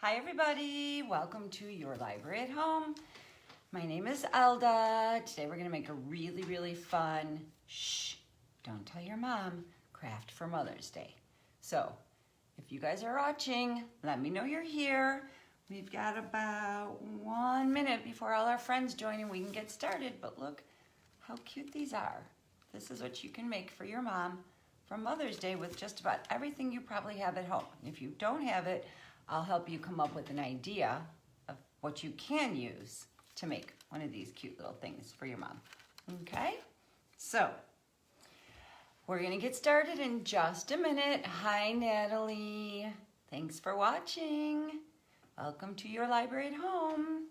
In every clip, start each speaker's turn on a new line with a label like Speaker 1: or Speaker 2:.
Speaker 1: Hi everybody, welcome to your library at home. My name is Elda. Today we're gonna make a really fun, don't tell your mom, craft for Mother's Day. So if you guys are watching, let me know you're here. We've got about 1 minute before all our friends join and we can get started, but look how cute these are. This is what you can make for your mom for Mother's Day with just about everything you probably have at home. And if you don't have it, I'll help you come up with an idea of what you can use to make one of these cute little things for your mom. Okay? So, we're gonna get started in just a minute. Hi, Natalie. Thanks for watching. Welcome to your library at home.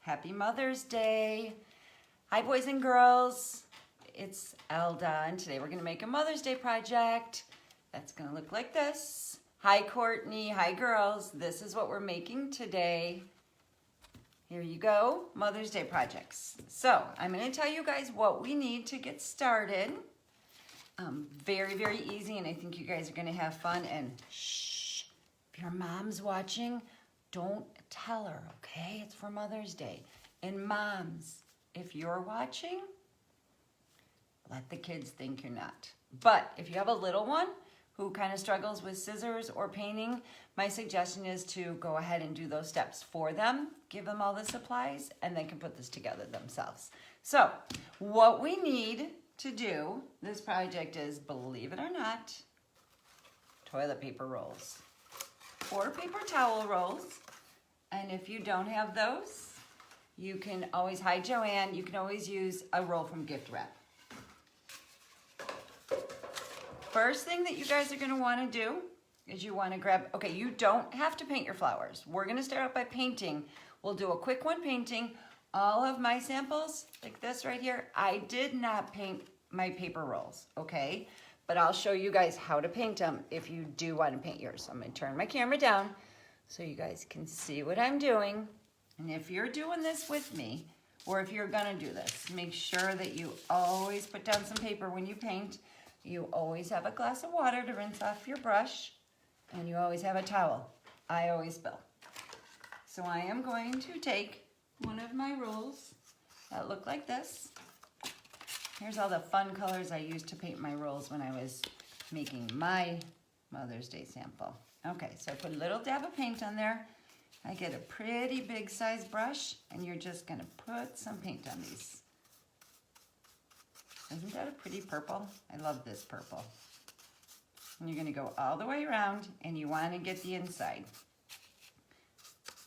Speaker 1: Happy Mother's Day. Hi, boys and girls. It's Elda, and today we're gonna make a Mother's Day project. That's gonna look like this. Hi, Courtney. Hi, girls. This is what we're making today. Here you go, Mother's Day projects. So I'm going to tell you guys what we need to get started. Very easy, and I think you guys are going to have fun. And shh, if your mom's watching, don't tell her, okay? It's for Mother's Day. And moms, if you're watching, let the kids think you're not. But if you have a little one who kind of struggles with scissors or painting, my suggestion is to go ahead and do those steps for them, give them all the supplies, and they can put this together themselves. So what we need to do this project is, believe it or not, toilet paper rolls or paper towel rolls. And if you don't have those, you can always, hi Joanne, you can always use a roll from gift wrap. First thing that you guys are gonna wanna do is you wanna grab, okay, you don't have to paint your flowers. We're gonna start out by painting. We'll do a quick one painting. All of my samples, like this right here, I did not paint my paper rolls, okay? But I'll show you guys how to paint them if you do wanna paint yours. I'm gonna turn my camera down so you guys can see what I'm doing. And if you're doing this with me, or if you're gonna do this, make sure that you always put down some paper when you paint. You always have a glass of water to rinse off your brush, and you always have a towel. I always spill. So I am going to take one of my rolls that look like this. Here's all the fun colors I used to paint my rolls when I was making my Mother's Day sample. Okay, so I put a little dab of paint on there. I get a pretty big size brush, and you're just gonna put some paint on these. Isn't that a pretty purple? I love this purple. And you're gonna go all the way around, and you wanna get the inside.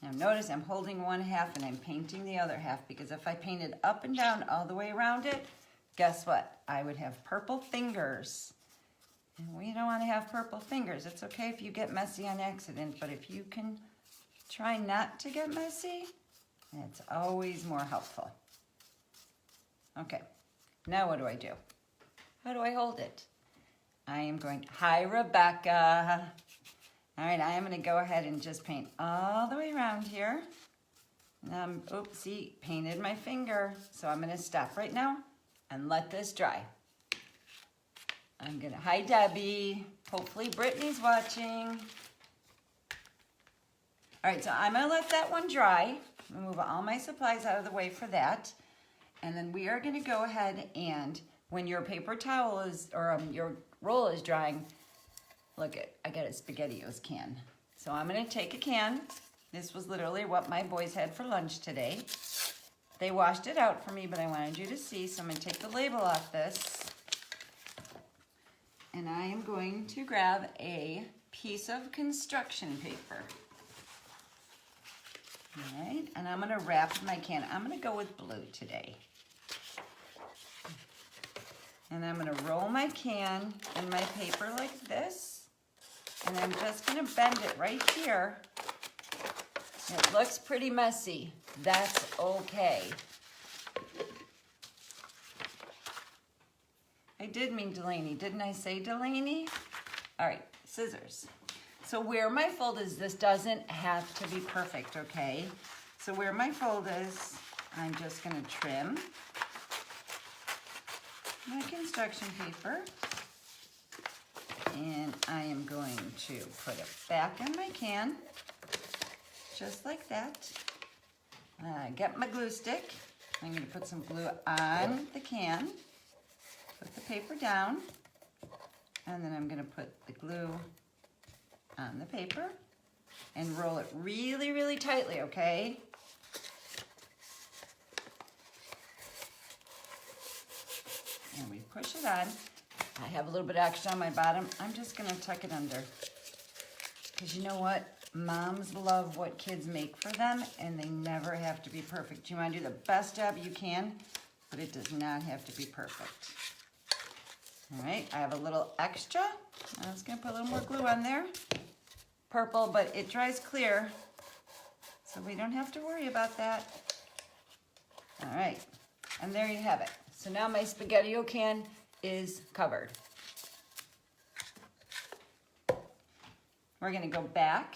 Speaker 1: Now notice I'm holding one half and I'm painting the other half, because if I painted up and down all the way around it, guess what? I would have purple fingers. And we don't wanna have purple fingers. It's okay if you get messy on accident, but if you can try not to get messy, it's always more helpful. Okay. Now what do I do? How do I hold it? I am going, hi Rebecca. All right, I am gonna go ahead and just paint all the way around here. Oopsie, painted my finger. So I'm gonna stop right now and let this dry. I'm gonna, hi Debbie. Hopefully Brittany's watching. All right, so I'm gonna let that one dry. Move all my supplies out of the way for that. And then we are gonna go ahead and, when your paper towel is, or your roll is drying, look at, I got a SpaghettiOs can. So I'm gonna take a can. This was literally what my boys had for lunch today. They washed it out for me, but I wanted you to see, so I'm gonna take the label off this. And I am going to grab a piece of construction paper. All right, and I'm gonna wrap my can. I'm gonna go with blue today. And I'm gonna roll my can in my paper like this. And I'm just gonna bend it right here. It looks pretty messy. That's okay. I did mean Delaney, didn't I say Delaney? All right, scissors. So where my fold is, this doesn't have to be perfect, okay? So where my fold is, I'm just gonna trim my construction paper, and I am going to put it back in my can. just like that. Get my glue stick. I'm going to put some glue on the can, put the paper down, and then I'm going to put the glue on the paper and roll it really, really tightly, okay? And we push it on. I have a little bit extra on my bottom. I'm just going to tuck it under. Because you know what? Moms love what kids make for them, and they never have to be perfect. You want to do the best job you can, but it does not have to be perfect. All right, I have a little extra. I'm just going to put a little more glue on there. Purple, but it dries clear, so we don't have to worry about that. All right, and there you have it. So now my Spaghetti-O can is covered. We're going to go back.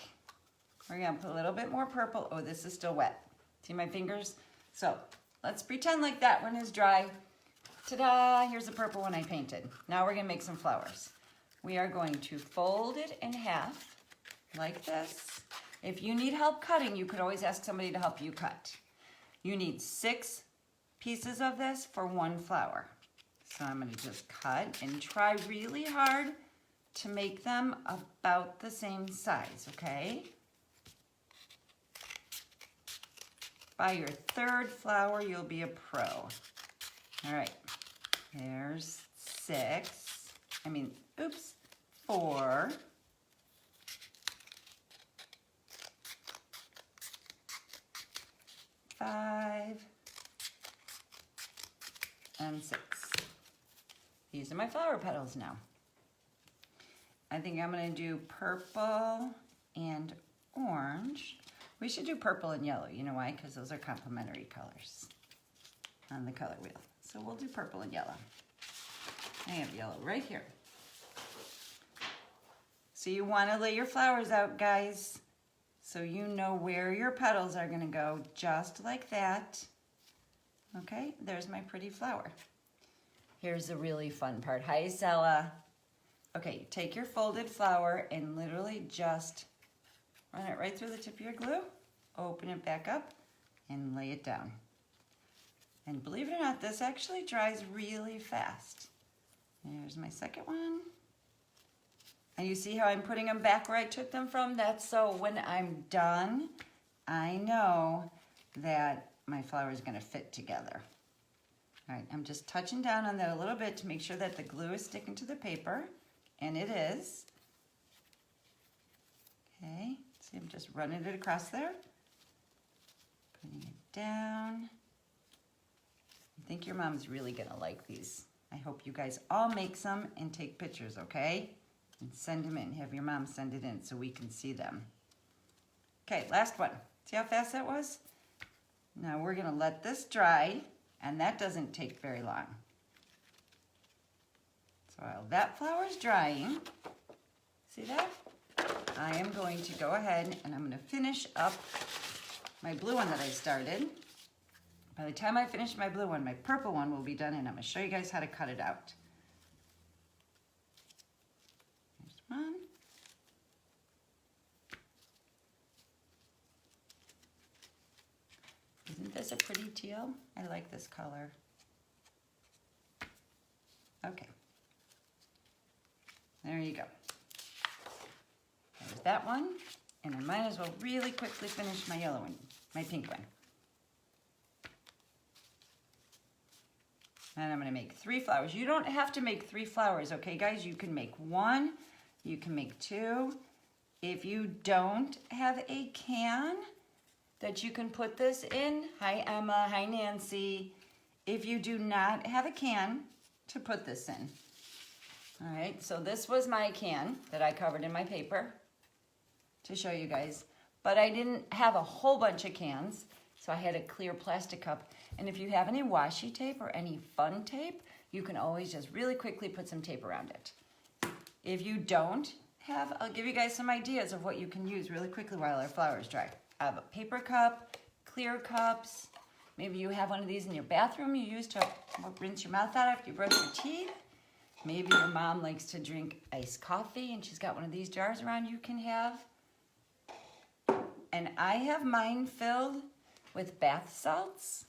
Speaker 1: We're going to put a little bit more purple. Oh, this is still wet. See my fingers? So let's pretend like that one is dry. Ta-da! Here's the purple one I painted. Now we're going to make some flowers. We are going to fold it in half like this. If you need help cutting, you could always ask somebody to help you cut. You need 6 pieces of this for 1 flower. So I'm going to just cut and try really hard to make them about the same size, okay? By your 3rd flower, you'll be a pro. All right, there's 4. 5 and 6. These are my flower petals now. I think I'm going to do purple and orange. We should do purple and yellow. You know why? Because those are complementary colors on the color wheel. So we'll do purple and yellow. I have yellow right here. So you want to lay your flowers out, guys, so you know where your petals are going to go, just like that. Okay, there's my pretty flower. Here's the really fun part. Hi, Zella. Okay, take your folded flower and literally just run it right through the tip of your glue, open it back up, and lay it down. And believe it or not, this actually dries really fast. There's my second one. And you see how I'm putting them back where I took them from? That's so when I'm done, I know that my flower is going to fit together. All right, I'm just touching down on that a little bit to make sure that the glue is sticking to the paper, and it is. Okay, see, I'm just running it across there, putting it down. I think your mom's really gonna like these. I hope you guys all make some and take pictures, okay? And send them in, have your mom send it in so we can see them. Okay, last one. See how fast that was? Now we're gonna let this dry, and that doesn't take very long. So while that flower's drying, see that? I am going to go ahead and I'm going to finish up my blue one that I started. By the time I finish my blue one, my purple one will be done, and I'm going to show you guys how to cut it out. There's one. Isn't this a pretty teal? I like this color. Okay. There you go. There's that one, and I might as well really quickly finish my yellow one, my pink one. And I'm going to make 3 flowers. You don't have to make 3 flowers, okay, guys? You can make 1, you can make 2. If you don't have a can that you can put this in, hi Emma, hi Nancy. If you do not have a can to put this in. All right, so this was my can that I covered in my paper to show you guys, but I didn't have a whole bunch of cans, so I had a clear plastic cup. And if you have any washi tape or any fun tape, you can always just really quickly put some tape around it. If you don't have, I'll give you guys some ideas of what you can use really quickly while our flowers dry. I have a paper cup, clear cups. Maybe you have one of these in your bathroom you use to rinse your mouth out after you brush your teeth. Maybe your mom likes to drink iced coffee and she's got one of these jars around you can have. And I have mine filled with bath salts,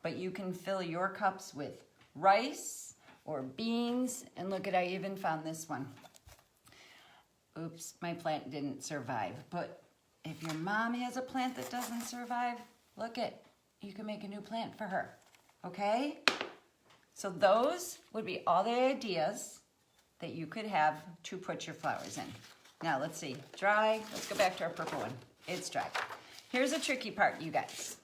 Speaker 1: but you can fill your cups with rice or beans. And look at, I even found this one. Oops, my plant didn't survive. But if your mom has a plant that doesn't survive, look it, you can make a new plant for her, okay? So those would be all the ideas that you could have to put your flowers in. Now let's see, dry, let's go back to our purple one. It's dry. Here's a tricky part, you guys.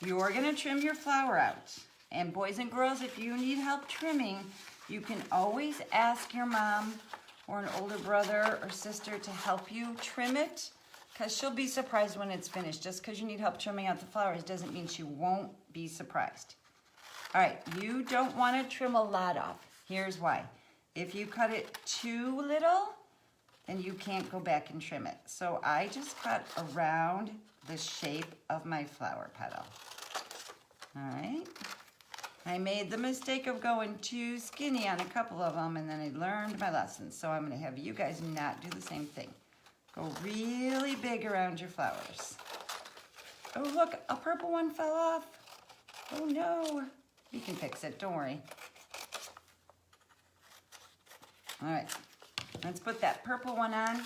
Speaker 1: You're gonna trim your flower out. And boys and girls, if you need help trimming, you can always ask your mom or an older brother or sister to help you trim it, because she'll be surprised when it's finished. Just because you need help trimming out the flowers doesn't mean she won't be surprised. All right, you don't want to trim a lot off. Here's why. If you cut it too little, then you can't go back and trim it. So I just cut around the shape of my flower petal. All right. I made the mistake of going too skinny on a couple of them, and then I learned my lesson. So I'm going to have you guys not do the same thing. Go really big around your flowers. Oh, look, a purple one fell off. Oh, no. You can fix it, don't worry. All right, let's put that purple one on.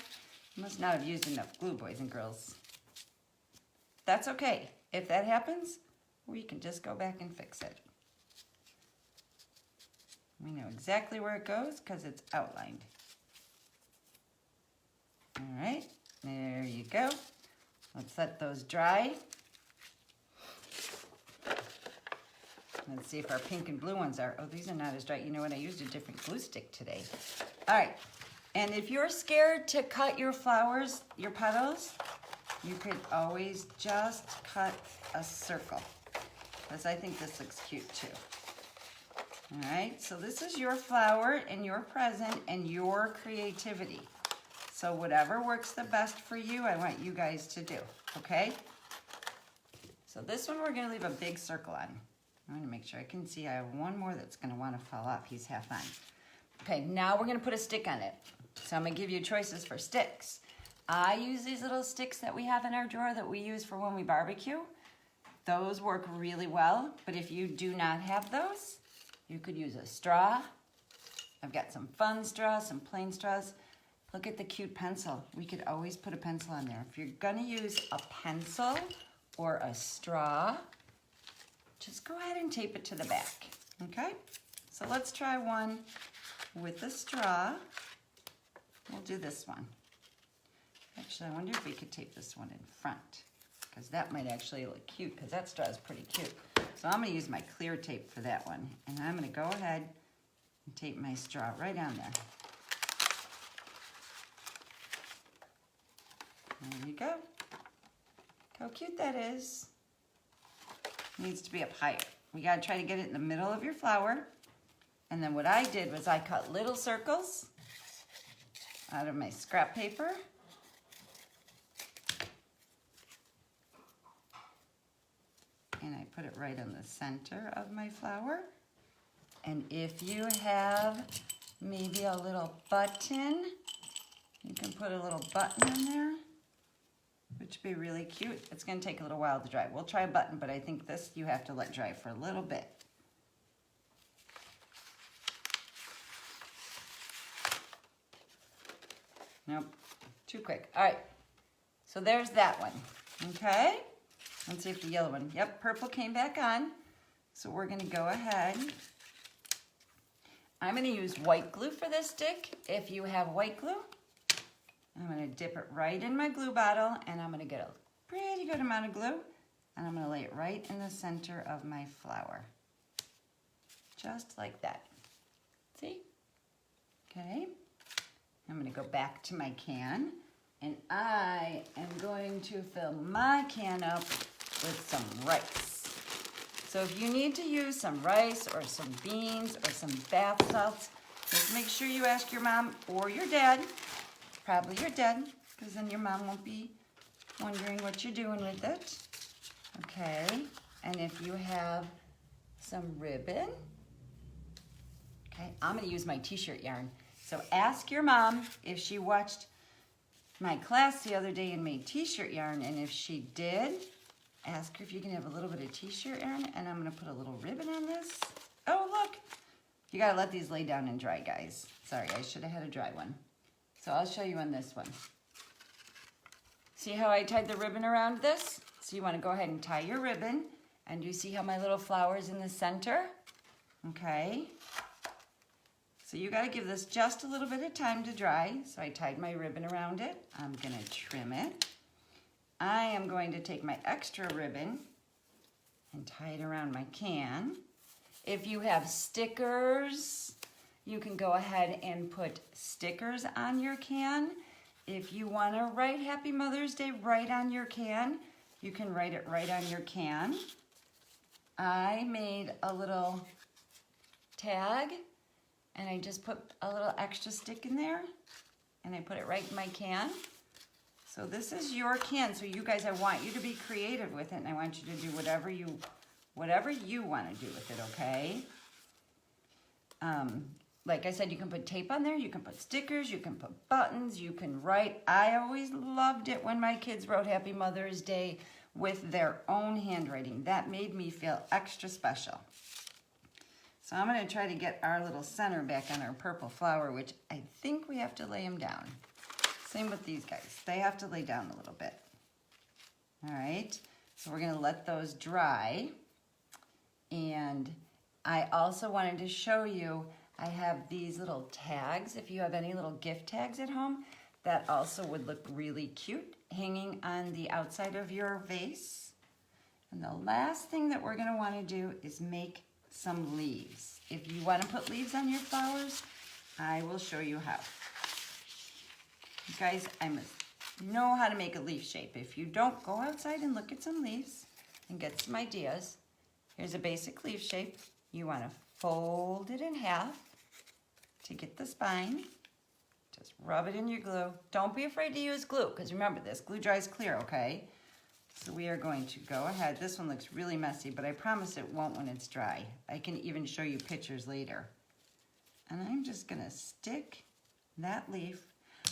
Speaker 1: You must not have used enough glue, boys and girls. That's okay. If that happens, we can just go back and fix it. We know exactly where it goes because it's outlined. All right, there you go. Let's let those dry. Let's see if our pink and blue ones are. Oh, these are not as dry. You know what? I used a different glue stick today. All right. And if you're scared to cut your flowers, your petals, you could always just cut a circle, because I think this looks cute too. All right. So this is your flower and your present and your creativity. So whatever works the best for you, I want you guys to do. Okay. So this one we're going to leave a big circle on. I'm going to make sure I can see. I have one more that's going to want to fall off. He's half on. Okay, now we're going to put a stick on it. So I'm going to give you choices for sticks. I use these little sticks that we have in our drawer that we use for when we barbecue. Those work really well, but if you do not have those, you could use a straw. I've got some fun straws, some plain straws. Look at the cute pencil. We could always put a pencil on there. If you're going to use a pencil or a straw, just go ahead and tape it to the back, okay? So let's try one with the straw. We'll do this one. Actually, I wonder if we could tape this one in front, because that might actually look cute, because that straw is pretty cute. So I'm gonna use my clear tape for that one, and I'm gonna go ahead and tape my straw right on there. There you go. Look how cute that is. Needs to be up higher. We gotta try to get it in the middle of your flower. And then what I did was I cut little circles out of my scrap paper. And I put it right in the center of my flower. And if you have maybe a little button, you can put a little button in there, which would be really cute. It's gonna take a little while to dry. We'll try a button, but I think this you have to let dry for a little bit. Nope, too quick. All right, so there's that one, okay? Let's see if the yellow one, yep, purple came back on. So we're gonna go ahead. I'm gonna use white glue for this stick. If you have white glue, I'm gonna dip it right in my glue bottle, and I'm gonna get a pretty good amount of glue, and I'm gonna lay it right in the center of my flower. Just like that. See? Okay. I'm gonna go back to my can, and I am going to fill my can up with some rice. So if you need to use some rice or some beans or some bath salts, just make sure you ask your mom or your dad. Probably your dad, because then your mom won't be wondering what you're doing with it. Okay, and if you have some ribbon, okay, I'm gonna use my t-shirt yarn. So ask your mom if she watched my class the other day and made t-shirt yarn, and if she did, ask her if you can have a little bit of t-shirt yarn, and I'm gonna put a little ribbon on this. Oh, look. You gotta let these lay down and dry, guys. Sorry, I should have had a dry one. So I'll show you on this one. See how I tied the ribbon around this? So you wanna go ahead and tie your ribbon, and you see how my little flower's in the center? Okay. So you gotta give this just a little bit of time to dry. So I tied my ribbon around it. I'm gonna trim it. I am going to take my extra ribbon and tie it around my can. If you have stickers, you can go ahead and put stickers on your can. If you want to write Happy Mother's Day right on your can, you can write it right on your can. I made a little tag and I just put a little extra stick in there and I put it right in my can. So this is your can. So you guys, I want you to be creative with it, and I want you to do whatever you want to do with it, okay? Like I said, you can put tape on there, you can put stickers, you can put buttons, you can write. I always loved it when my kids wrote Happy Mother's Day with their own handwriting. That made me feel extra special. So I'm going to try to get our little center back on our purple flower, which I think we have to lay them down. Same with these guys. They have to lay down a little bit. All right, so we're gonna let those dry. And I also wanted to show you, I have these little tags. If you have any little gift tags at home, that also would look really cute hanging on the outside of your vase. And the last thing that we're gonna wanna do is make some leaves. If you wanna put leaves on your flowers, I will show you how. You guys, I must know how to make a leaf shape. If you don't, go outside and look at some leaves and get some ideas. Here's a basic leaf shape. You want to fold it in half to get the spine. Just rub it in your glue. Don't be afraid to use glue, because remember, this glue dries clear, okay? So we are going to go ahead. This one looks really messy, but I promise it won't when it's dry. I can even show you pictures later. And I'm just going to stick that leaf.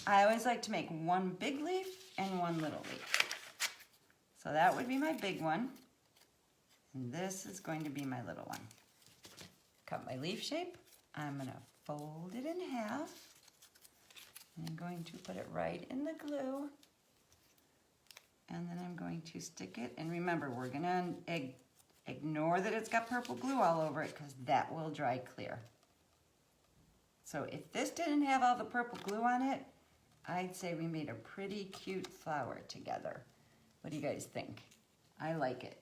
Speaker 1: I always like to make one big leaf and one little leaf. So that would be my big one. And this is going to be my little one. Cut my leaf shape. I'm going to fold it in half. And I'm going to put it right in the glue. And then I'm going to stick it. And remember, we're going to ignore that it's got purple glue all over it, because that will dry clear. So if this didn't have all the purple glue on it, I'd say we made a pretty cute flower together. What do you guys think? I like it.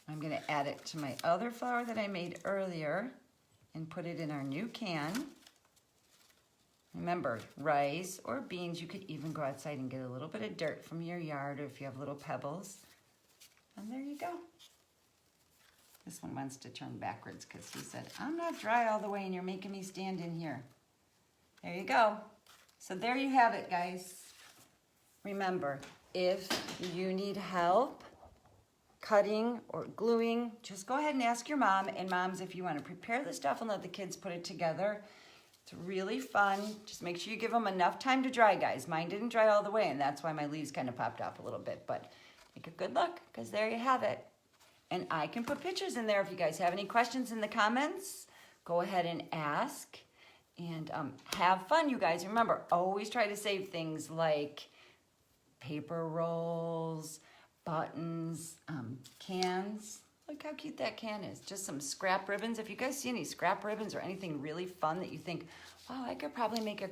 Speaker 1: I'm going to add it to my other flower that I made earlier and put it in our new can. Remember, rice or beans, you could even go outside and get a little bit of dirt from your yard, or if you have little pebbles. And there you go. This one wants to turn backwards because he said, I'm not dry all the way and you're making me stand in here. There you go. So there you have it, guys. Remember, if you need help cutting or gluing, just go ahead and ask your mom. And moms, if you want to prepare the stuff and let the kids put it together, it's really fun. Just make sure you give them enough time to dry, guys. Mine didn't dry all the way, and that's why my leaves kind of popped off a little bit. But take a good look, because there you have it. And I can put pictures in there if you guys have any questions in the comments. Go ahead and ask. And have fun, you guys. Remember, always try to save things like paper rolls, buttons, cans. Look how cute that can is. Just some scrap ribbons. If you guys see any scrap ribbons or anything really fun that you think, wow, I could probably make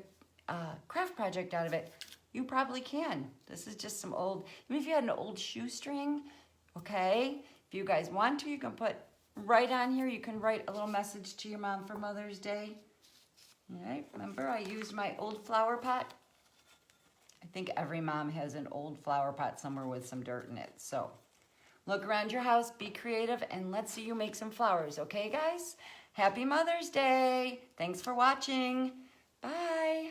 Speaker 1: a craft project out of it, you probably can. This is just some old, even if you had an old shoestring, okay? If you guys want to, you can put right on here, you can write a little message to your mom for Mother's Day. All right, remember I used my old flower pot. I think every mom has an old flower pot somewhere with some dirt in it. So look around your house, be creative, and let's see you make some flowers, okay guys? Happy Mother's Day. Thanks for watching. Bye.